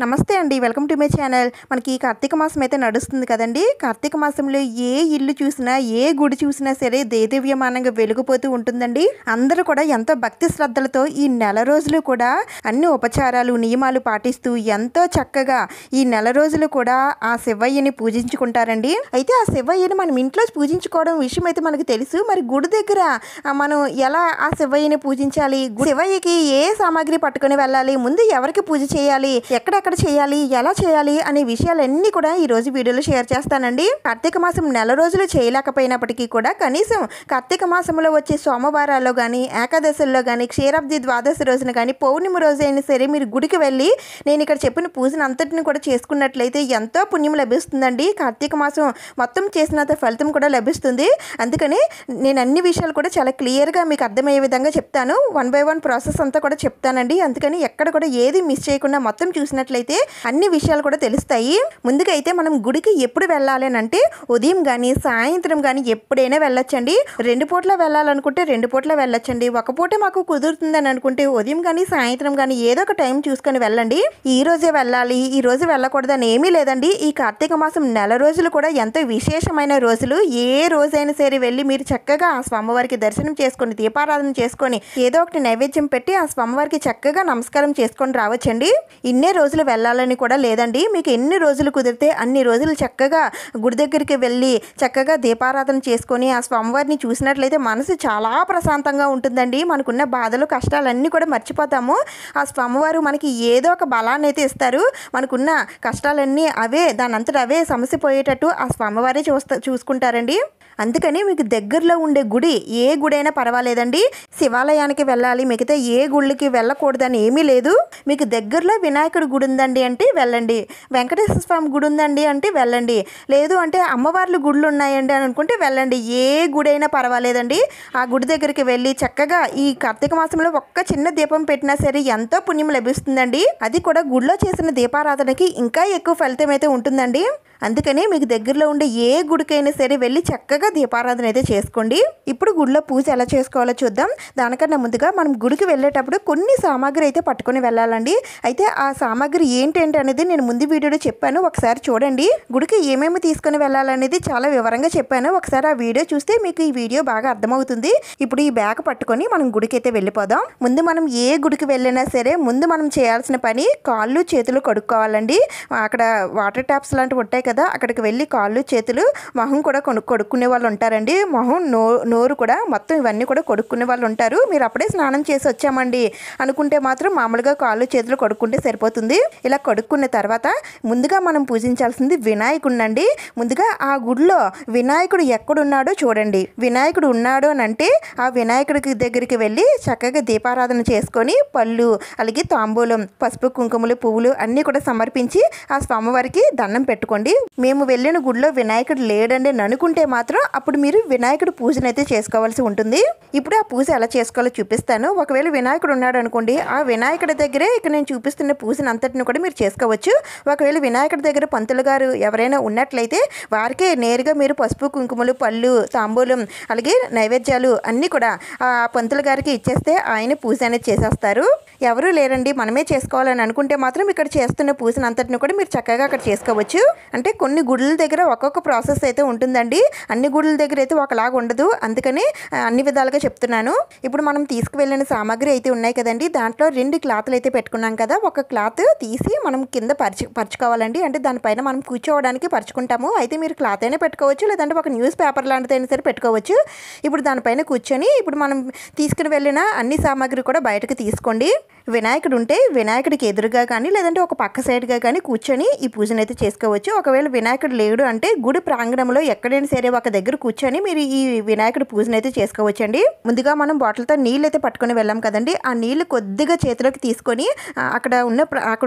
నమస్తే అండి. Welcome to my channel. మనకి కార్తీక మాసం అయితే నడుస్తుంది కదండీ. కార్తీక మాసంలో ఏ ఇల్లు చూసినా, ఏ గుడి చూసినా సరే దేదీప్యమానంగా వెలిగిపోతూ ఉంటుందండి. అందరూ కూడా ఎంతో భక్తి శ్రద్ధలతో ఈ నెల రోజులు కూడా అన్ని ఉపచారాలు, నియమాలు పాటిస్తూ ఎంతో చక్కగా ఈ నెల రోజులు కూడా ఆ శివయ్యని పూజించుకుంటారండి. అయితే ఆ శివయ్యని మనం ఇంట్లో పూజించుకోవడం విషయం అయితే మనకు తెలుసు. మరి గుడి దగ్గర మనం ఎలా ఆ శివయ్యని పూజించాలి? శివయ్యకి ఏ సామాగ్రి పట్టుకొని వెళ్ళాలి? ముందు ఎవరికి పూజ చేయాలి? ఎక్కడ చేయాలి, ఎలా చేయాలి అనే విషయాలన్నీ కూడా ఈ రోజు వీడియోలో షేర్ చేస్తానండి. కార్తీక మాసం నెల రోజులు చేయలేకపోయినప్పటికీ కూడా కనీసం కార్తీక మాసంలో వచ్చే సోమవారాల్లో కానీ, ఏకాదశుల్లో కానీ, క్షీరాబ్ది ద్వాదశి రోజున కానీ, పౌర్ణమి రోజు అయినా సరే మీరు గుడికి వెళ్ళి నేను ఇక్కడ చెప్పిన పూజను అంతటిని కూడా చేసుకున్నట్లయితే ఎంతో పుణ్యం లభిస్తుందండి. కార్తీక మాసం మొత్తం చేసినంత ఫలితం కూడా లభిస్తుంది. అందుకని నేను అన్ని విషయాలు కూడా చాలా క్లియర్గా మీకు అర్థమయ్యే విధంగా చెప్తాను. 1 by 1 ప్రాసెస్ అంతా కూడా చెప్తానండి. అందుకని ఎక్కడ కూడా ఏది మిస్ చేయకుండా మొత్తం చూసినట్లయితే అన్ని విషయాలు కూడా తెలుస్తాయి. ముందుగా అయితే మనం గుడికి ఎప్పుడు వెళ్ళాలి అని అంటే ఉదయం కానీ, సాయంత్రం కానీ ఎప్పుడైనా వెళ్ళొచ్చండి. 2 పూట్ల వెళ్ళాలనుకుంటే 2 పూట్ల వెళ్ళొచ్చండి. ఒక పూట మాకు కుదురుతుందని అనుకుంటే ఉదయం కానీ, సాయంత్రం కానీ ఏదో ఒక టైం చూసుకొని వెళ్ళండి. ఈ రోజే వెళ్ళాలి, ఈ రోజు వెళ్ళకూడదని ఏమీ లేదండి. ఈ కార్తీక మాసం నెల రోజులు కూడా ఎంతో విశేషమైన రోజులు. ఏ రోజైనా సరే వెళ్ళి మీరు చక్కగా ఆ స్వామివారికి దర్శనం చేసుకొని, దీపారాధన చేసుకొని, ఏదో ఒకటి నైవేద్యం పెట్టి ఆ స్వామివారికి చక్కగా నమస్కారం చేసుకొని రావచ్చండి. ఇన్నే రోజులు వెళ్ళాలని కూడా లేదండి. మీకు ఎన్ని రోజులు కుదిరితే అన్ని రోజులు చక్కగా గుడి దగ్గరికి వెళ్ళి చక్కగా దీపారాధన చేసుకొని ఆ స్వామివారిని చూసినట్లయితే మనసు చాలా ప్రశాంతంగా ఉంటుందండి. మనకున్న బాధలు, కష్టాలన్నీ కూడా మర్చిపోతాము. ఆ స్వామివారు మనకి ఏదో ఒక బలాన్ని అయితే ఇస్తారు. మనకున్న కష్టాలన్నీ దానంతట అవే సమస్య పోయేటట్టు ఆ స్వామివారే చూసుకుంటారండి. అందుకని మీకు దగ్గరలో ఉండే గుడి, ఏ గుడి అయినా పర్వాలేదండి. శివాలయానికి వెళ్ళాలి, మిగతా ఏ గుళ్ళకి వెళ్ళకూడదని ఏమీ లేదు. మీకు దగ్గరలో వినాయకుడి గుడి ఉందండి అంటే వెళ్ళండి, వెంకటేశ్వర స్వామి గుడి ఉందండి అంటే వెళ్ళండి, లేదు అంటే అమ్మవార్ల గుళ్ళు ఉన్నాయండి అని అనుకుంటే వెళ్ళండి. ఏ గుడి అయినా పర్వాలేదండి. ఆ గుడి దగ్గరికి వెళ్ళి చక్కగా ఈ కార్తీక మాసంలో ఒక్క చిన్న దీపం పెట్టినా సరే ఎంతో పుణ్యం లభిస్తుందండి. అది కూడా గుడిలో చేసిన దీపారాధనకి ఇంకా ఎక్కువ ఫలితం అయితే ఉంటుందండి. అందుకని మీకు దగ్గరలో ఉండే ఏ గుడికైనా సరే వెళ్ళి చక్కగా దీపారాధన అయితే చేసుకోండి. ఇప్పుడు గుడిలో పూజ ఎలా చేసుకోవాలో చూద్దాం. దానికన్నా ముందుగా మనం గుడికి వెళ్ళేటప్పుడు కొన్ని సామాగ్రి అయితే పట్టుకొని వెళ్ళాలండి. అయితే ఆ సామాగ్రి ఏంటంటే అనేది నేను ముందు వీడియోలో చెప్పాను, ఒకసారి చూడండి. గుడికి ఏమేమి తీసుకొని వెళ్ళాలనేది చాలా వివరంగా చెప్పాను. ఒకసారి ఆ వీడియో చూస్తే మీకు ఈ వీడియో బాగా అర్థమవుతుంది. ఇప్పుడు ఈ బ్యాగ్ పట్టుకొని మనం గుడికి అయితే వెళ్ళిపోదాం. ముందు మనం ఏ గుడికి వెళ్ళినా సరే ముందు మనం చేయాల్సిన పని కాళ్ళు చేతులు కడుక్కోవాలండి. అక్కడ వాటర్ ట్యాప్స్ లాంటివి ఉంటాయి కదా, అక్కడికి వెళ్ళి కాళ్ళు చేతులు మొహం కూడా కొడుక్కునే వాళ్ళు ఉంటారండి. మొహం నోరు కూడా మొత్తం ఇవన్నీ కూడా కొడుక్కునే వాళ్ళు ఉంటారు. మీరు అప్పుడే స్నానం చేసి వచ్చామండి అనుకుంటే మాత్రం మామూలుగా కాళ్ళు చేతులు కడుక్కుంటే సరిపోతుంది. ఇలా కడుక్కున్న తర్వాత ముందుగా మనం పూజించాల్సింది వినాయకుడినండి. ముందుగా ఆ గుడిలో వినాయకుడు ఎక్కడున్నాడో చూడండి. వినాయకుడు ఉన్నాడు అని అంటే ఆ వినాయకుడికి దగ్గరికి వెళ్ళి చక్కగా దీపారాధన చేసుకొని పళ్ళు, అలాగే తాంబూలం, పసుపు, కుంకుమలు, పువ్వులు అన్నీ కూడా సమర్పించి ఆ స్వామివారికి దండం పెట్టుకోండి. మేము వెళ్ళిన గుడిలో వినాయకుడు లేడండి అని అనుకుంటే మాత్రం అప్పుడు మీరు వినాయకుడు పూజను అయితే చేసుకోవాల్సి ఉంటుంది. ఇప్పుడు ఆ పూజ ఎలా చేసుకోవాలో చూపిస్తాను. ఒకవేళ వినాయకుడు ఉన్నాడు అనుకోండి, ఆ వినాయకుడి దగ్గరే ఇక్కడ నేను చూపిస్తున్న పూజను అంతటిని కూడా మీరు చేసుకోవచ్చు. ఒకవేళ వినాయకుడి దగ్గర పంతులు గారు ఎవరైనా ఉన్నట్లయితే వారికే నేరుగా మీరు పసుపు, కుంకుమలు, పళ్ళు, తాంబూలం, అలాగే నైవేద్యాలు అన్నీ కూడా ఆ పంతులు గారికి ఇచ్చేస్తే ఆయన పూజ అనేది చేసేస్తారు. ఎవరూ లేరండి మనమే చేసుకోవాలని అనుకుంటే మాత్రం ఇక్కడ చేస్తున్న పూజను అంతటిని కూడా మీరు చక్కగా అక్కడ చేసుకోవచ్చు. అంటే కొన్ని గుడుల దగ్గర ఒక్కొక్క ప్రాసెస్ అయితే ఉంటుందండి. అన్ని గుడుల దగ్గర అయితే ఒకలాగా ఉండదు. అందుకని అన్ని విధాలుగా చెప్తున్నాను. ఇప్పుడు మనం తీసుకువెళ్ళిన సామాగ్రి అయితే ఉన్నాయి కదండి, దాంట్లో 2 క్లాత్లు అయితే పెట్టుకున్నాం కదా. ఒక క్లాత్ తీసి మనం కింద పరుచుకోవాలండి. అంటే దానిపైన మనం కూర్చోవడానికి పరుచుకుంటాము. అయితే మీరు క్లాత్ అయినా పెట్టుకోవచ్చు, లేదంటే ఒక న్యూస్ పేపర్ లాంటిదైనా సరే పెట్టుకోవచ్చు. ఇప్పుడు దానిపైన కూర్చొని ఇప్పుడు మనం తీసుకుని వెళ్ళిన అన్ని సామాగ్రి కూడా బయటకు తీసుకోండి. వినాయకుడు ఉంటే వినాయకుడికి ఎదురుగా కానీ, లేదంటే ఒక పక్క సైడ్గా కానీ కూర్చొని ఈ పూజను అయితే చేసుకోవచ్చు. ఒకవేళ వినాయకుడు లేడు అంటే గుడి ప్రాంగణంలో ఎక్కడైనా సరే ఒక దగ్గర కూర్చొని మీరు ఈ వినాయకుడి పూజను అయితే చేసుకోవచ్చండి. ముందుగా మనం బాటిల్తో నీళ్ళు అయితే పట్టుకొని వెళ్ళాం కదండి, ఆ నీళ్ళు కొద్దిగా చేతిలోకి తీసుకొని అక్కడ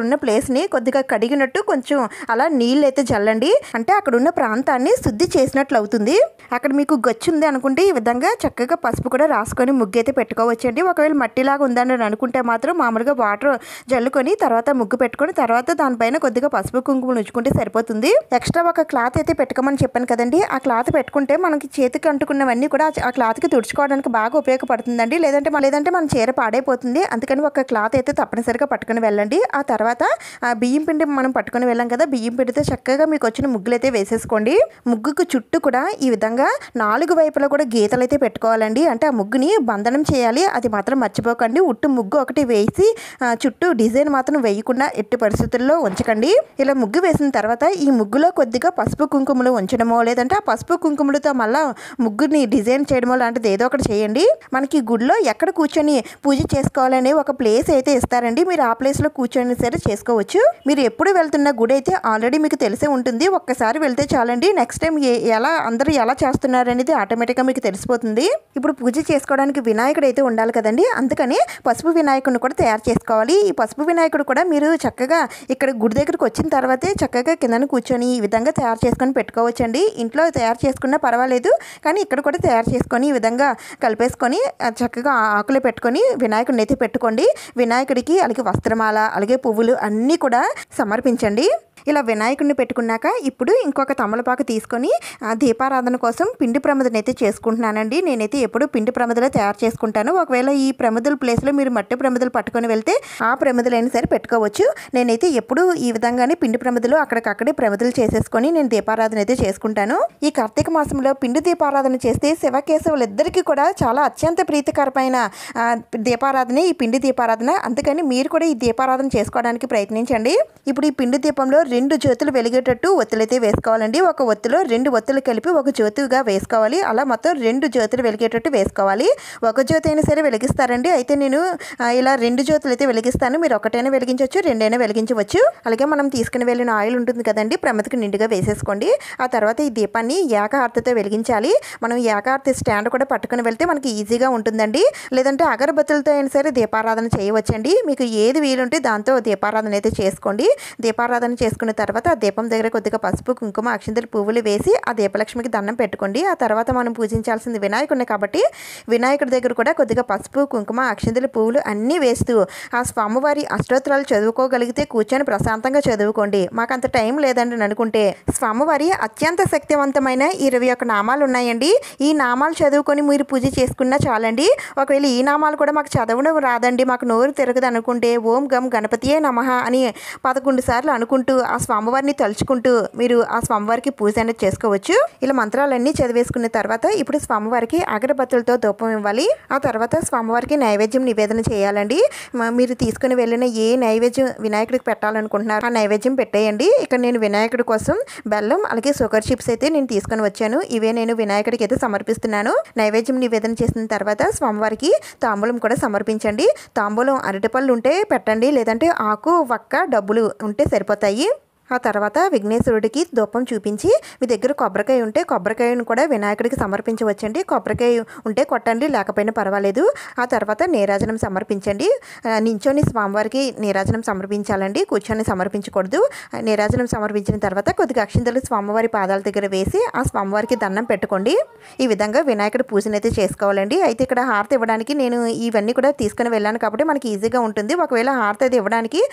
ఉన్న ప్లేస్ని కొద్దిగా కడిగినట్టు కొంచెం అలా నీళ్ళు అయితే జల్లండి. అంటే అక్కడ ఉన్న ప్రాంతాన్ని శుద్ధి చేసినట్లు అవుతుంది. అక్కడ మీకు గచ్చు ఉంది అనుకుంటే ఈ విధంగా చక్కగా పసుపు కూడా రాసుకొని ముగ్గు అయితే పెట్టుకోవచ్చండి. ఒకవేళ మట్టిలాగా ఉందని అనుకుంటే మాత్రం మామూలుగా వాటర్ జల్లుకొని తర్వాత ముగ్గు పెట్టుకొని తర్వాత దానిపైన కొద్దిగా పసుపు కుంకుమ ఉంచుకుంటే సరిపోతుంది. ఎక్స్ట్రా ఒక క్లాత్ అయితే పెట్టుకోమని చెప్పాను కదండి. ఆ క్లాత్ పెట్టుకుంటే మనకి చేతికి అంటుకున్నవన్నీ కూడా ఆ క్లాత్కి తుడుచుకోవడానికి బాగా ఉపయోగపడుతుందండి. లేదంటే మన చీర పాడైపోతుంది. అందుకని ఒక క్లాత్ అయితే తప్పనిసరిగా పట్టుకుని వెళ్ళండి. ఆ తర్వాత బియ్యం పిండి మనం పట్టుకొని వెళ్ళాం కదా, బియ్యం పిండితో చక్కగా మీకు వచ్చిన ముగ్గులు అయితే వేసేసుకోండి. ముగ్గుకు చుట్టూ కూడా ఈ విధంగా 4 వైపులా కూడా గీతలు అయితే పెట్టుకోవాలండి. అంటే ఆ ముగ్గుని బంధనం చేయాలి. అది మాత్రం మర్చిపోకండి. ఉట్టు ముగ్గు ఒకటి వేసి చుట్టూ డిజైన్ మాత్రం వేయకుండా ఎట్టి పరిస్థితుల్లో ఉంచకండి. ఇలా ముగ్గు వేసిన తర్వాత ఈ ముగ్గులో కొద్దిగా పసుపు కుంకుమలు ఉంచడమో లేదంటే ఆ పసుపు కుంకుమలతో మళ్ళీ ముగ్గుని డిజైన్ చేయడమో లాంటిది ఏదో ఒకటి చేయండి. మనకి గుడిలో ఎక్కడ కూర్చొని పూజ చేసుకోవాలనే ఒక ప్లేస్ అయితే ఇస్తారండి. మీరు ఆ ప్లేస్లో కూర్చొని సరే చేసుకోవచ్చు. మీరు ఎప్పుడు వెళ్తున్న గుడి అయితే ఆల్రెడీ మీకు తెలిసే ఉంటుంది. ఒక్కసారి వెళ్తే చాలండి. నెక్స్ట్ టైం అందరూ ఎలా చేస్తున్నారు అనేది ఆటోమేటిక్గా మీకు తెలిసిపోతుంది. ఇప్పుడు పూజ చేసుకోవడానికి వినాయకుడు అయితే ఉండాలి కదండి. అందుకని పసుపు వినాయకుడిని కూడా తయారు చేసుకోవాలి. ఈ పసుపు వినాయకుడు కూడా మీరు చక్కగా ఇక్కడ గుడి దగ్గరకు వచ్చిన తర్వాతే చక్కగా కిందన కూర్చొని ఈ విధంగా తయారు చేసుకొని పెట్టుకోవచ్చండి. ఇంట్లో తయారు చేసుకున్నా పర్వాలేదు, కానీ ఇక్కడ కూడా తయారు చేసుకొని ఈ విధంగా కలిపేసుకొని చక్కగా ఆకులు పెట్టుకొని వినాయకుడిని అయితే పెట్టుకోండి. వినాయకుడికి అలాగే వస్త్రమాల అలాగే పువ్వులు అన్నీ కూడా సమర్పించండి. ఇలా వినాయకుడిని పెట్టుకున్నాక ఇప్పుడు ఇంకొక తమలపాకు తీసుకొని దీపారాధన కోసం పిండి ప్రమిదను అయితే చేసుకుంటున్నానండి. నేనైతే ఎప్పుడు పిండి ప్రమిదలే తయారు చేసుకుంటాను. ఒకవేళ ఈ ప్రమిదల ప్లేస్లో మీరు మట్టి ప్రమిదలు పట్టుకొని వెళ్తే ఆ ప్రమిదలైనా సరే పెట్టుకోవచ్చు. నేనైతే ఎప్పుడు ఈ విధంగానే పిండి ప్రమిదలు అక్కడికక్కడే ప్రమిదలు చేసేసుకొని నేను దీపారాధన అయితే చేసుకుంటాను. ఈ కార్తీక మాసంలో పిండి దీపారాధన చేస్తే శివకేశవులిద్దరికీ కూడా చాలా అత్యంత ప్రీతికరమైన దీపారాధన ఈ పిండి దీపారాధన. అందుకని మీరు కూడా ఈ దీపారాధన చేసుకోవడానికి ప్రయత్నించండి. ఇప్పుడు ఈ పిండి దీపంలో 2 జ్యోతులు వెలిగేటట్టు ఒత్తులైతే వేసుకోవాలండి. ఒక ఒత్తులో 2 ఒత్తులు కలిపి ఒక జ్యోతిగా వేసుకోవాలి. అలా మొత్తం 2 జ్యోతులు వెలిగేటట్టు వేసుకోవాలి. ఒక జ్యోతి అయినా సరే వెలిగిస్తారండి. అయితే నేను ఇలా 2 జ్యోతులు అయితే వెలిగిస్తాను. మీరు ఒకటైనా వెలిగించవచ్చు, 2 అయినా వెలిగించవచ్చు. అలాగే మనం తీసుకుని వెళ్ళిన ఆయిల్ ఉంటుంది కదండి, ప్రమిదకి నిండుగా వేసేసుకోండి. ఆ తర్వాత ఈ దీపాన్ని ఏకహారతితో వెలిగించాలి. మనం ఏకహారతి స్టాండ్ కూడా పట్టుకుని వెళ్తే మనకి ఈజీగా ఉంటుందండి. లేదంటే అగరబత్తులతో అయినా సరే దీపారాధన చేయవచ్చండి. మీకు ఏది వీలుంటే దాంతో దీపారాధన అయితే చేసుకోండి. దీపారాధన చేసుకున్న తర్వాత ఆ దీపం దగ్గర కొద్దిగా పసుపు కుంకుమ అక్షింతలు పువ్వులు వేసి ఆ దీపలక్ష్మికి దండం పెట్టుకోండి. ఆ తర్వాత మనం పూజించాల్సింది వినాయకుడిని కాబట్టి వినాయకుడి దగ్గర కూడా కొద్దిగా పసుపు కుంకుమ అక్షింతలు పువ్వులు అన్నీ వేస్తూ ఆ స్వామివారి అష్టోత్తరాలు చదువుకోగలిగితే కూర్చొని ప్రశాంతంగా చదువుకోండి. మాకు అంత టైం లేదండి అనుకుంటే స్వామివారి అత్యంత శక్తివంతమైన 21 నామాలు ఉన్నాయండి. ఈ నామాలు చదువుకొని మీరు పూజ చేసుకున్నా చాలండి. ఒకవేళ ఈ నామాలు కూడా మాకు చదవడం రాదండి, మాకు నోరు తిరగదు అనుకుంటే ఓం గం గణపతియే నమః అని 11 సార్లు అనుకుంటూ ఆ స్వామివారిని తలుచుకుంటూ మీరు ఆ స్వామివారికి పూజ అనేది చేసుకోవచ్చు. ఇలా మంత్రాలన్నీ చదివేసుకున్న తర్వాత ఇప్పుడు స్వామివారికి అగరబత్తులతో ధూపం ఇవ్వాలి. ఆ తర్వాత స్వామివారికి నైవేద్యం నివేదన చేయాలండి. మీరు తీసుకుని వెళ్ళిన ఏ నైవేద్యం వినాయకుడికి పెట్టాలనుకుంటున్నారు ఆ నైవేద్యం పెట్టేయండి. ఇక్కడ నేను వినాయకుడి కోసం బెల్లం అలాగే షుగర్ చిప్స్ అయితే నేను తీసుకొని వచ్చాను. ఇవే నేను వినాయకుడికి అయితే సమర్పిస్తున్నాను. నైవేద్యం నివేదన చేసిన తర్వాత స్వామివారికి తాంబూలం కూడా సమర్పించండి. తాంబూలం అరటిపళ్ళు ఉంటే పెట్టండి, లేదంటే ఆకు వక్క డబ్బులు ఉంటే సరిపోతాయి. ఆ తర్వాత విఘ్నేశ్వరుడికి ధూపం చూపించి మీ దగ్గర కొబ్బరికాయ ఉంటే కొబ్బరికాయను కూడా వినాయకుడికి సమర్పించవచ్చండి. కొబ్బరికాయ ఉంటే కొట్టండి, లేకపోయినా పర్వాలేదు. ఆ తర్వాత నీరాజనం సమర్పించండి. నించొని స్వామివారికి నీరాజనం సమర్పించాలండి, కూర్చొని సమర్పించకూడదు. నీరాజనం సమర్పించిన తర్వాత కొద్దిగా అక్షింతలు స్వామివారి పాదాల దగ్గర వేసి ఆ స్వామివారికి దండం పెట్టుకోండి. ఈ విధంగా వినాయకుడి పూజనైతే చేసుకోవాలండి. అయితే ఇక్కడ హారతి ఇవ్వడానికి నేను ఇవన్నీ కూడా తీసుకుని వెళ్ళాను కాబట్టి మనకి ఈజీగా ఉంటుంది. ఒకవేళ హారతి అది ఇవ్వడానికి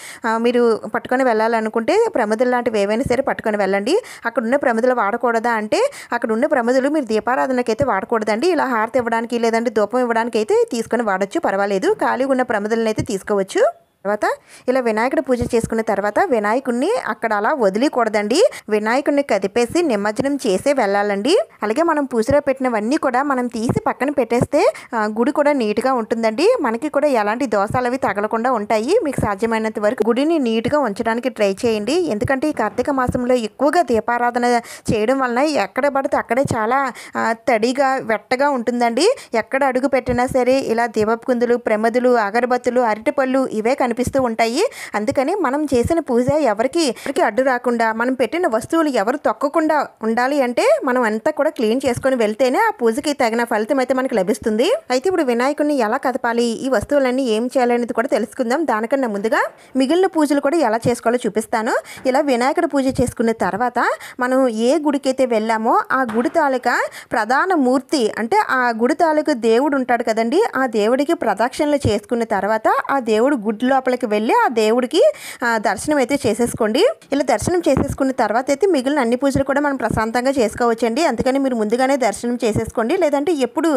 మీరు పట్టుకొని వెళ్ళాలనుకుంటే ప్రమిద లాంటివి ఏవైనా సరే పట్టుకొని వెళ్ళండి. అక్కడ ఉన్న ప్రమిదలు వాడకూడదా అంటే అక్కడ ఉన్న ప్రమిదలు మీరు దీపారాధనకి అయితే వాడకూడదండి. ఇలా హారతి ఇవ్వడానికి లేదంటే ధూపం ఇవ్వడానికి అయితే తీసుకొని వాడచ్చు, పర్వాలేదు. ఖాళీగా ఉన్న ప్రమిదలను అయితే తీసుకోవచ్చు. తర్వాత ఇలా వినాయకుడి పూజ చేసుకున్న తర్వాత వినాయకుడిని అక్కడ అలా వదిలేకూడదండి. వినాయకుడిని కదిపేసి నిమజ్జనం చేసే వెళ్ళాలండి. అలాగే మనం పూజలో పెట్టినవన్నీ కూడా మనం తీసి పక్కన పెట్టేస్తే గుడి కూడా నీట్గా ఉంటుందండి. మనకి కూడా ఎలాంటి దోషాలు అవి తగలకుండా ఉంటాయి. మీకు సాధ్యమైనంత వరకు గుడిని నీట్గా ఉంచడానికి ట్రై చేయండి. ఎందుకంటే ఈ కార్తీక మాసంలో ఎక్కువగా దీపారాధన చేయడం వలన ఎక్కడ పడితే అక్కడే చాలా తడిగా వెట్టగా ఉంటుందండి. ఎక్కడ అడుగు పెట్టినా సరే ఇలా దీపపు కుందులు ప్రమిదలు అగరబత్తులు అరటిపళ్ళు ఇవే కనిపిస్తాయి. కనిపిస్తూ ఉంటాయి. అందుకని మనం చేసిన పూజ ఎవరికి అడ్డు రాకుండా, మనం పెట్టిన వస్తువులు ఎవరు తొక్కకుండా ఉండాలి అంటే మనం అంతా కూడా క్లీన్ చేసుకొని వెళ్తేనే ఆ పూజకి తగిన ఫలితం అయితే మనకు లభిస్తుంది. అయితే ఇప్పుడు వినాయకుడిని ఎలా కదపాలి, ఈ వస్తువులన్నీ ఏం చేయాలనేది కూడా తెలుసుకుందాం. దానికన్నా ముందుగా మిగిలిన పూజలు కూడా ఎలా చేసుకోవాలో చూపిస్తాను. ఇలా వినాయకుడి పూజ చేసుకున్న తర్వాత మనం ఏ గుడికి అయితే వెళ్ళామో ఆ గుడి తాలూకా ప్రధాన మూర్తి అంటే ఆ గుడి తాలూకా దేవుడు ఉంటాడు కదండి, ఆ దేవుడికి ప్రదక్షిణలు చేసుకున్న తర్వాత ఆ దేవుడు గుడి లోపలికి వెళ్ళి ఆ దేవుడికి దర్శనం అయితే చేసేసుకోండి. ఇలా దర్శనం చేసేసుకున్న తర్వాత అయితే మిగిలిన అన్ని పూజలు కూడా మనం ప్రశాంతంగా చేసుకోవచ్చండి. అందుకని మీరు ముందుగానే దర్శనం చేసేసుకోండి. లేదంటే ఎప్పుడు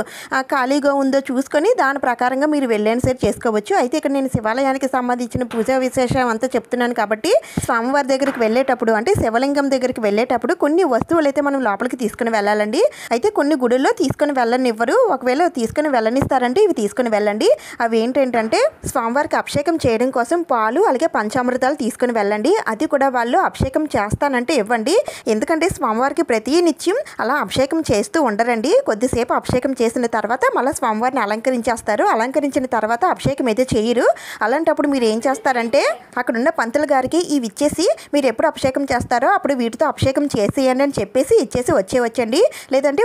ఖాళీగా ఉందో చూసుకొని దాని ప్రకారంగా మీరు వెళ్ళని సరే చేసుకోవచ్చు. అయితే ఇక్కడ నేను శివాలయానికి సంబంధించిన పూజా విశేషం అంతా చెప్తున్నాను కాబట్టి స్వామివారి దగ్గరికి వెళ్ళేటప్పుడు అంటే శివలింగం దగ్గరికి వెళ్ళేటప్పుడు కొన్ని వస్తువులు అయితే మనం లోపలికి తీసుకుని వెళ్ళాలండి. అయితే కొన్ని గుడుల్లో తీసుకుని వెళ్ళనివ్వరు. ఒకవేళ తీసుకుని వెళ్ళనిస్తారంటే ఇవి తీసుకుని వెళ్ళండి. అవి ఏంటంటే స్వామివారికి అభిషేకం చేయడం కోసం పాలు అలాగే పంచామృతాలు తీసుకుని వెళ్ళండి. అది కూడా వాళ్ళు అభిషేకం చేస్తానంటే ఇవ్వండి. ఎందుకంటే స్వామివారికి ప్రతి నిత్యం అలా అభిషేకం చేస్తూ ఉండరండి. కొద్దిసేపు అభిషేకం చేసిన తర్వాత మళ్ళీ స్వామివారిని అలంకరించేస్తారు. అలంకరించిన తర్వాత అభిషేకం అయితే చేయరు. అలాంటప్పుడు మీరు ఏం చేస్తారంటే అక్కడున్న పంతుల గారికి ఇవి ఇచ్చేసి మీరు ఎప్పుడు అభిషేకం చేస్తారో అప్పుడు వీటితో అభిషేకం చేసేయండి అని చెప్పేసి ఇచ్చేసి వచ్చేయచ్చండి. లేదంటే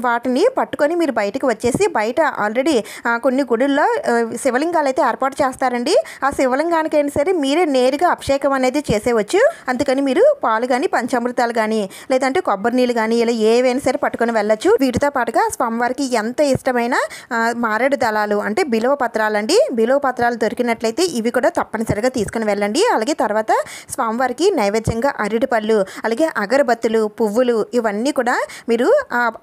వాటిని పట్టుకొని మీరు బయటకు వచ్చేసి బయట ఆల్రెడీ కొన్ని గుడుల్లో శివలింగాలు అయితే ఏర్పాటు చేస్తారండి. ఆ శివలింగానికైనా సరే మీరే నేరుగా అభిషేకం అనేది చేసేవచ్చు. అందుకని మీరు పాలు కానీ పంచామృతాలు కానీ లేదంటే కొబ్బరి నీళ్ళు కానీ ఇలా ఏవైనా సరే పట్టుకొని వెళ్ళొచ్చు. వీటితో పాటుగా స్వామివారికి ఎంత ఇష్టమైన మారేడు దళాలు అంటే బిలువ పత్రాలండి. బిలువ పత్రాలు దొరికినట్లయితే ఇవి కూడా తప్పనిసరిగా తీసుకుని వెళ్ళండి. అలాగే తర్వాత స్వామివారికి నైవేద్యంగా అరటి పళ్ళు అలాగే అగరబత్తులు పువ్వులు ఇవన్నీ కూడా మీరు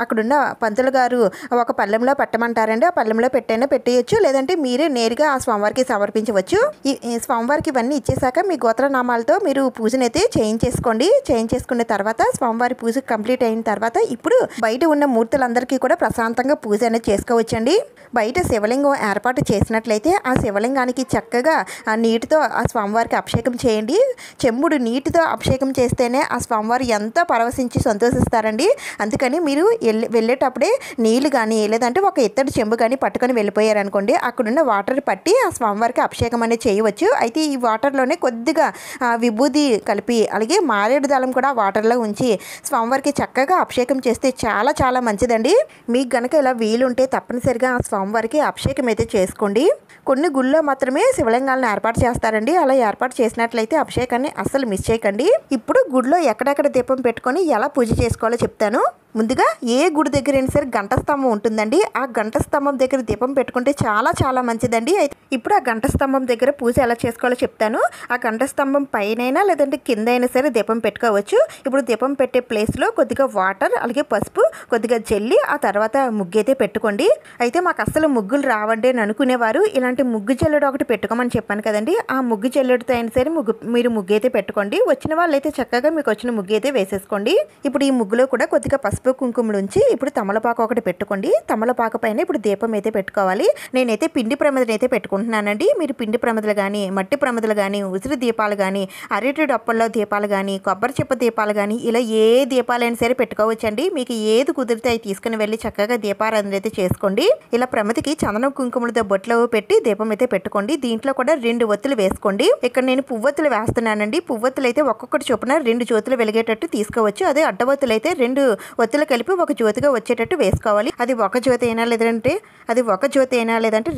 అక్కడున్న పంతులు గారు ఒక పళ్ళెంలో పెట్టమంటారండి. ఆ పళ్ళెంలో పెట్టేయచ్చు. లేదంటే మీరే నేరుగా ఆ స్వామివారికి సమర్పించవచ్చు. ఈ స్వామివారికి ఇవన్నీ ఇచ్చేసాక మీ గోత్రనామాలతో మీరు పూజనైతే చేయించేసుకోండి. చేయించేసుకున్న తర్వాత స్వామివారి పూజ కంప్లీట్ అయిన తర్వాత ఇప్పుడు బయట ఉన్న మూర్తులందరికీ కూడా ప్రశాంతంగా పూజ అనేది చేసుకోవచ్చండి. బయట శివలింగం ఏర్పాటు చేసినట్లయితే ఆ శివలింగానికి చక్కగా ఆ నీటితో ఆ స్వామివారికి అభిషేకం చేయండి. చెంబుడు నీటితో అభిషేకం చేస్తేనే ఆ స్వామివారు ఎంతో పరవశించి సంతోషిస్తారండి. అందుకని మీరు వెళ్ళేటప్పుడే నీళ్ళు కానీ లేదంటే ఒక ఇత్తడి చెంబు కానీ పట్టుకొని వెళ్ళిపోయారనుకోండి, అక్కడున్న వాటర్ పట్టి ఆ స్వామివారికి అభిషేకం అనేది చేయవచ్చు. అయితే ఈ వాటర్లోనే కొద్దిగా విభూది కలిపి అలాగే మారేడు దళం కూడా వాటర్లో ఉంచి స్వామివారికి చక్కగా అభిషేకం చేస్తే చాలా చాలా మంచిదండి. మీకు గనక ఇలా వీలుంటే తప్పనిసరిగా ఆ స్వామివారికి అభిషేకం అయితే చేసుకోండి. కొన్ని గుళ్ళో మాత్రమే శివలింగాలను ఏర్పాటు చేస్తారండి. అలా ఏర్పాటు చేసినట్లయితే అభిషేకాన్ని అస్సలు మిస్ చేయకండి. ఇప్పుడు గుడిలో ఎక్కడెక్కడ దీపం పెట్టుకొని ఎలా పూజ చేసుకోవాలో చెప్తాను. ముందుగా ఏ గుడి దగ్గర అయినా సరే గంట స్తంభం ఉంటుందండి. ఆ గంట స్తంభం దగ్గర దీపం పెట్టుకుంటే చాలా చాలా మంచిదండి. అయితే ఇప్పుడు ఆ గంట స్తంభం దగ్గర పూజ ఎలా చేసుకోవాలో చెప్తాను. ఆ గంట స్తంభం పైనైనా లేదంటే కింద అయినా సరే దీపం పెట్టుకోవచ్చు. ఇప్పుడు దీపం పెట్టే ప్లేస్లో కొద్దిగా వాటర్ అలాగే పసుపు కొద్దిగా జల్లి ఆ తర్వాత ముగ్గు అయితే పెట్టుకోండి. అయితే మాకు అస్సలు ముగ్గులు రావండి అని అనుకునేవారు ఇలాంటి ముగ్గు జల్లెడు ఒకటి పెట్టుకోమని చెప్పాను కదండి. ఆ ముగ్గు జల్లెడుతో అయినా సరే మీరు ముగ్గు అయితే పెట్టుకోండి. వచ్చిన వాళ్ళు అయితే చక్కగా మీకు వచ్చిన ముగ్గు అయితే వేసేసుకోండి. ఇప్పుడు ఈ ముగ్గులో కూడా కొద్దిగా పసుపు కుంకుమలు ఉంచి ఇప్పుడు తమలపాకు ఒకటి పెట్టుకోండి. తమలపాకు పైన ఇప్పుడు దీపం అయితే పెట్టుకోవాలి. నేనైతే పిండి ప్రమిదలు అయితే పెట్టుకుంటున్నానండి. మీరు పిండి ప్రమిదలు కానీ మట్టి ప్రమిదలు కానీ ఉసిరి దీపాలు కానీ అరటి డొప్పల్లో దీపాలు కానీ కొబ్బరి చెప్ప దీపాలు కానీ ఇలా ఏ దీపాలైనా సరే పెట్టుకోవచ్చండి. మీకు ఏది కుదిరితే అవి తీసుకుని వెళ్ళి చక్కగా దీపారాధన అయితే చేసుకోండి. ఇలా ప్రమిదకి చందనం కుంకుమలతో బొట్లో పెట్టి దీపం అయితే పెట్టుకోండి. దీంట్లో కూడా 2 ఒత్తులు వేసుకోండి. ఇక్కడ నేను పువ్వొత్తులు వేస్తున్నానండి. పువ్వొత్తులు అయితే ఒక్కొక్కటి చొప్పున 2 జ్యోతులు వెలిగేటట్టు తీసుకోవచ్చు. అదే అడ్డవత్తులు అయితే 2 ఒత్తులు కలిపి ఒక జ్యోతిగా వచ్చేటట్టు వేసుకోవాలి. అది ఒక జ్యోతి అయినా లేదంటే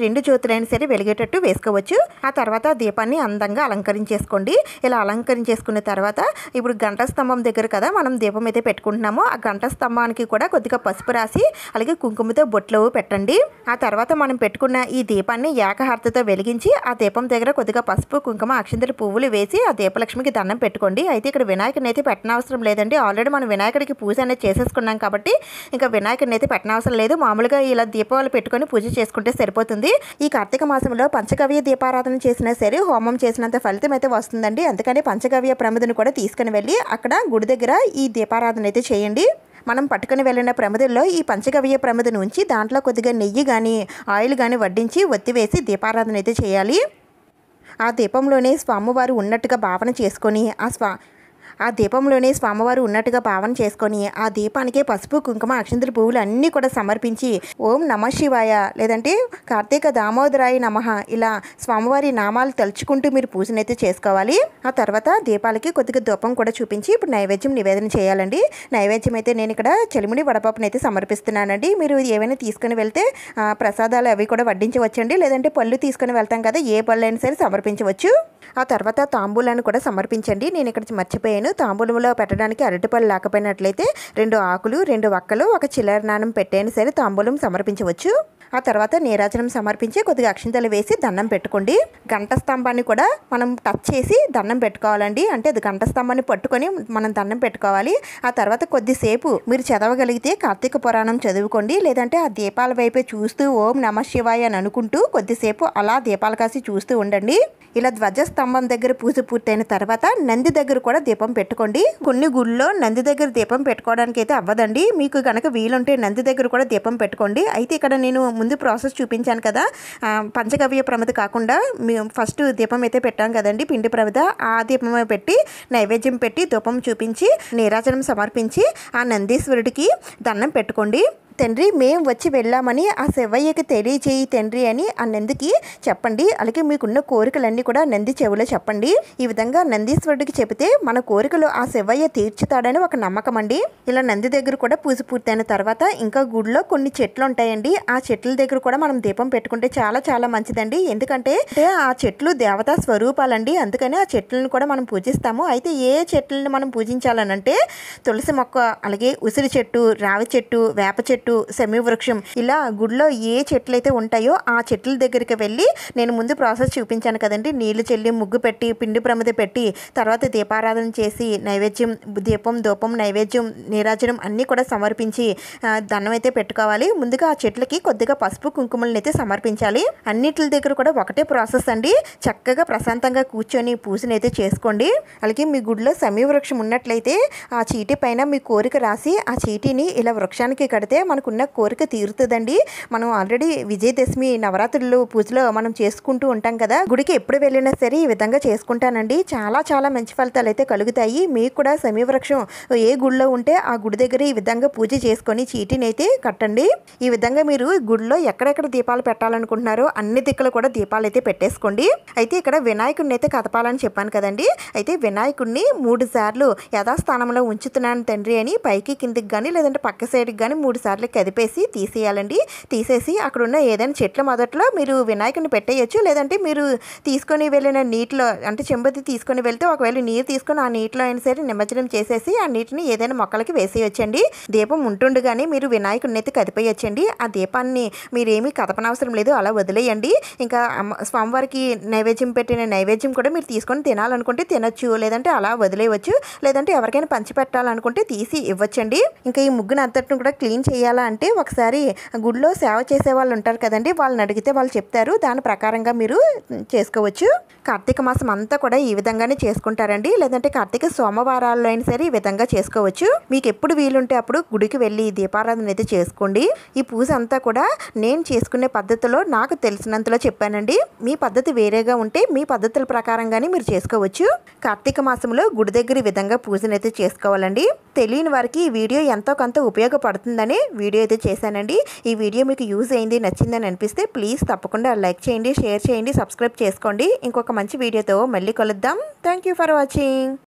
2 జ్యోతులైనా సరే వెలిగేటట్టు వేసుకోవచ్చు. ఆ తర్వాత దీపాన్ని అందంగా అలంకరించేసుకోండి. ఇలా అలంకరించేసుకున్న తర్వాత ఇప్పుడు గంట స్తంభం దగ్గర కదా మనం దీపం అయితే పెట్టుకుంటున్నాము. ఆ గంట స్తంభానికి కూడా కొద్దిగా పసుపు రాసి అలాగే కుంకుమతో బొట్లు పెట్టండి. ఆ తర్వాత మనం పెట్టుకున్న ఈ దీపాన్ని ఏకహారతితో వెలిగించి ఆ దీపం దగ్గర కొద్దిగా పసుపు కుంకుమ అక్షింతలు పువ్వులు వేసి ఆ దీపలక్ష్మికి దండం పెట్టుకోండి. అయితే ఇక్కడ వినాయకుడిని అయితే పెట్టనవసరం లేదండి. ఆల్రెడీ మనం వినాయకుడికి పూజ అనేది చేసేసుకున్నాం కాబట్టి ఇంకా వినాయకుడిని అయితే పెట్టనవసరం లేదు. మామూలుగా ఇలా దీపాలు పెట్టుకొని పూజ చేసుకుంటే సరిపోతుంది. ఈ కార్తీక మాసంలో పంచగవ్య దీపారాధన చేసినా సరే హోమం చేసినంత ఫలితం అయితే వస్తుందండి. అందుకని పంచగవ్య ప్రమిదను కూడా తీసుకుని వెళ్ళి అక్కడ గుడి దగ్గర ఈ దీపారాధన అయితే చేయండి. మనం పట్టుకుని వెళ్ళిన ప్రమిదల్లో ఈ పంచగవ్య ప్రమిదను ఉంచి దాంట్లో కొద్దిగా నెయ్యి కానీ ఆయిల్ కానీ వడ్డించి ఒత్తి వేసి దీపారాధన అయితే చేయాలి. ఆ దీపంలోనే స్వామివారు ఉన్నట్టుగా భావన చేసుకొని ఆ దీపంలోనే స్వామివారు ఉన్నట్టుగా భావన చేసుకొని ఆ దీపానికి పసుపు కుంకుమ అక్షంతల పువ్వులు అన్నీ కూడా సమర్పించి ఓం నమ శివాయ లేదంటే కార్తీక దామోదరాయ నమః ఇలా స్వామివారి నామాలు తలుచుకుంటూ మీరు పూజనైతే చేసుకోవాలి. ఆ తర్వాత దీపాలకి కొద్దిగా ధూపం కూడా చూపించి ఇప్పుడు నైవేద్యం నివేదన చేయాలండి. నైవేద్యం అయితే నేను ఇక్కడ చెలిమిడి వడపప్పును అయితే సమర్పిస్తున్నానండి. మీరు ఏమైనా తీసుకుని వెళ్తే ప్రసాదాలు అవి కూడా వడ్డించవచ్చండి. లేదంటే పళ్ళు తీసుకుని వెళ్తాం కదా, ఏ పళ్ళు అయినా సరే సమర్పించవచ్చు. ఆ తర్వాత తాంబూలాన్ని కూడా సమర్పించండి. నేను ఇక్కడ మర్చిపోయాను, తాంబూలంలో పెట్టడానికి అరటిపళ్ళు లేకపోయినట్లయితే 2 ఆకులు 2 వక్కలు 1 చిల్లర నాణం పెట్టైనా సరే తాంబూలం సమర్పించవచ్చు. ఆ తర్వాత నీరాజనం సమర్పించి కొద్దిగా అక్షింతలు వేసి దండం పెట్టుకోండి. గంట స్తంభాన్ని కూడా మనం టచ్ చేసి దండం పెట్టుకోవాలండి. అంటే అది గంట స్తంభాన్ని పట్టుకొని మనం దండం పెట్టుకోవాలి. ఆ తర్వాత కొద్దిసేపు మీరు చదవగలిగితే కార్తీక పురాణం చదువుకోండి. లేదంటే ఆ దీపాల వైపే చూస్తూ ఓం నమ శివాయ అని అనుకుంటూ కొద్దిసేపు అలా దీపాలు కాసి చూస్తూ ఉండండి. ఇలా ధ్వజస్తంభం దగ్గర పూజ పూర్తయిన తర్వాత నంది దగ్గర కూడా దీపం పెట్టుకోండి. కొన్ని గుళ్ళో నంది దగ్గర దీపం పెట్టుకోవడానికి అయితే అవ్వదండి. మీకు కనుక వీలుంటే నంది దగ్గర కూడా దీపం పెట్టుకోండి. అయితే ఇక్కడ నేను ముందు ప్రాసెస్ చూపించాను కదా, పంచగవ్య ప్రమిద కాకుండా ఫస్ట్ దీపం అయితే పెట్టాం కదండి, పిండి ప్రమిద. ఆ దీపం పెట్టి నైవేద్యం పెట్టి ధూపం చూపించి నీరాజనం సమర్పించి ఆ నందీశ్వరుడికి దండం పెట్టుకోండి. తండ్రి మేము వచ్చి వెళ్ళామని ఆ శివయ్యకి తెలియచేయి తండ్రి అని ఆ నందికి చెప్పండి. అలాగే మీకున్న కోరికలన్నీ కూడా నంది చెవిలో చెప్పండి. ఈ విధంగా నందీశ్వరుడికి చెబితే మన కోరికలు ఆ శివయ్య తీర్చుతాడని ఒక నమ్మకం అండి. ఇలా నంది దగ్గర కూడా పూజ పూర్తయిన తర్వాత ఇంకా గుడిలో కొన్ని చెట్లు ఉంటాయండి. ఆ చెట్ల దగ్గర కూడా మనం దీపం పెట్టుకుంటే చాలా చాలా మంచిదండి. ఎందుకంటే ఆ చెట్లు దేవతా స్వరూపాలండి. అందుకని ఆ చెట్లను కూడా మనం పూజిస్తాము. అయితే ఏ చెట్లను మనం పూజించాలనంటే తులసి మొక్క, అలాగే ఉసిరి చెట్టు, రావి చెట్టు, వేప చెట్టు, సెమి వృక్షం, ఇలా గుడిలో ఏ చెట్లు అయితే ఉంటాయో ఆ చెట్ల దగ్గరికి వెళ్ళి నేను ముందు ప్రాసెస్ చూపించాను కదండి, నీళ్లు చెల్లి ముగ్గు పెట్టి పిండి ప్రమిద పెట్టి తర్వాత దీపారాధన చేసి నైవేద్యం దీపం ధూపం నైవేద్యం నీరాజనం అన్నీ కూడా సమర్పించి దండం అయితే పెట్టుకోవాలి. ముందుగా ఆ చెట్లకి కొద్దిగా పసుపు కుంకుమలను అయితే సమర్పించాలి. అన్నిటి దగ్గర కూడా ఒకటే ప్రాసెస్ అండి. చక్కగా ప్రశాంతంగా కూర్చొని పూజనైతే చేసుకోండి. అలాగే మీ గుడిలో సెమి వృక్షం ఉన్నట్లయితే ఆ చీటీ పైన మీ కోరిక రాసి ఆ చీటీని ఇలా వృక్షానికి కడితే మనకున్న కోరిక తీరుతుందండి. మనం ఆల్రెడీ విజయదశమి నవరాత్రులు పూజలో మనం చేసుకుంటూ ఉంటాం కదా, గుడికి ఎప్పుడు వెళ్ళినా సరే ఈ విధంగా చేసుకుంటానండి. చాలా చాలా మంచి ఫలితాలు అయితే కలుగుతాయి. మీకు కూడా సెమి వృక్షం ఏ గుడిలో ఉంటే ఆ గుడి దగ్గర ఈ విధంగా పూజ చేసుకొని చీటీని అయితే కట్టండి. ఈ విధంగా మీరు గుడిలో ఎక్కడెక్కడ దీపాలు పెట్టాలనుకుంటున్నారో అన్ని దిక్కులు కూడా దీపాలు అయితే పెట్టేసుకోండి. అయితే ఇక్కడ వినాయకుడిని అయితే కదపాలని చెప్పాను కదండి. అయితే వినాయకుడిని 3 సార్లు యథాస్థానంలో ఉంచుతున్నాను తండ్రి అని పైకి కిందికి కానీ లేదంటే పక్క సైడ్కి కానీ 3 సార్లు కదిపేసి తీసేయాలండి. తీసేసి అక్కడ ఉన్న ఏదైనా చెట్ల మొదట్లో మీరు వినాయకుడిని పెట్టేయచ్చు. లేదంటే మీరు తీసుకొని వెళ్ళిన నీటిలో అంటే చెంబుది తీసుకొని వెళ్తే ఒకవేళ నీరు తీసుకొని ఆ నీటిలో అయినా సరే నిమజ్జనం చేసేసి ఆ నీటిని ఏదైనా మొక్కలకి వేసేయచ్చండి. దీపం ఉంటుండగానే మీరు వినాయకుడిని అయితే కదిపేయచ్చండి. ఆ దీపాన్ని మీరేమీ కదపనవసరం లేదు, అలా వదిలేయండి. ఇంకా స్వామివారికి నైవేద్యం పెట్టిన నైవేద్యం కూడా మీరు తీసుకొని తినాలనుకుంటే తినొచ్చు, లేదంటే అలా వదిలేయవచ్చు. లేదంటే ఎవరికైనా పంచి పెట్టాలనుకుంటే తీసి ఇవ్వచ్చండి. ఇంకా ఈ ముగ్గును అంతటిని కూడా క్లీన్ చేయాలా అంటే ఒకసారి గుడిలో సేవ చేసే వాళ్ళు ఉంటారు కదండి, వాళ్ళని అడిగితే వాళ్ళు చెప్తారు. దాని ప్రకారంగా మీరు చేసుకోవచ్చు. కార్తీక మాసం అంతా కూడా ఈ విధంగానే చేసుకుంటారండి. లేదంటే కార్తీక సోమవారాల్లో అయినా సరే ఈ విధంగా చేసుకోవచ్చు. మీకు ఎప్పుడు వీలుంటే అప్పుడు గుడికి వెళ్ళి దీపారాధన అయితే చేసుకోండి. ఈ పూజ అంతా కూడా నేను చేసుకునే పద్ధతిలో నాకు తెలిసినంతలో చెప్పానండి. మీ పద్ధతి వేరేగా ఉంటే మీ పద్ధతుల ప్రకారంగానే మీరు చేసుకోవచ్చు. కార్తీక మాసంలో గుడి దగ్గర ఈ విధంగా పూజనైతే చేసుకోవాలండి. తెలియని వారికి ఈ వీడియో ఎంతో కొంత ఉపయోగపడుతుందని వీడియో అయితే చేశానండి. ఈ వీడియో మీకు యూజ్ అయింది, నచ్చిందని అనిపిస్తే ప్లీజ్ తప్పకుండా లైక్ చేయండి, షేర్ చేయండి, సబ్స్క్రైబ్ చేసుకోండి. ఇంకొక మంచి వీడియోతో మళ్ళీ కలుద్దాం. Thank you for watching.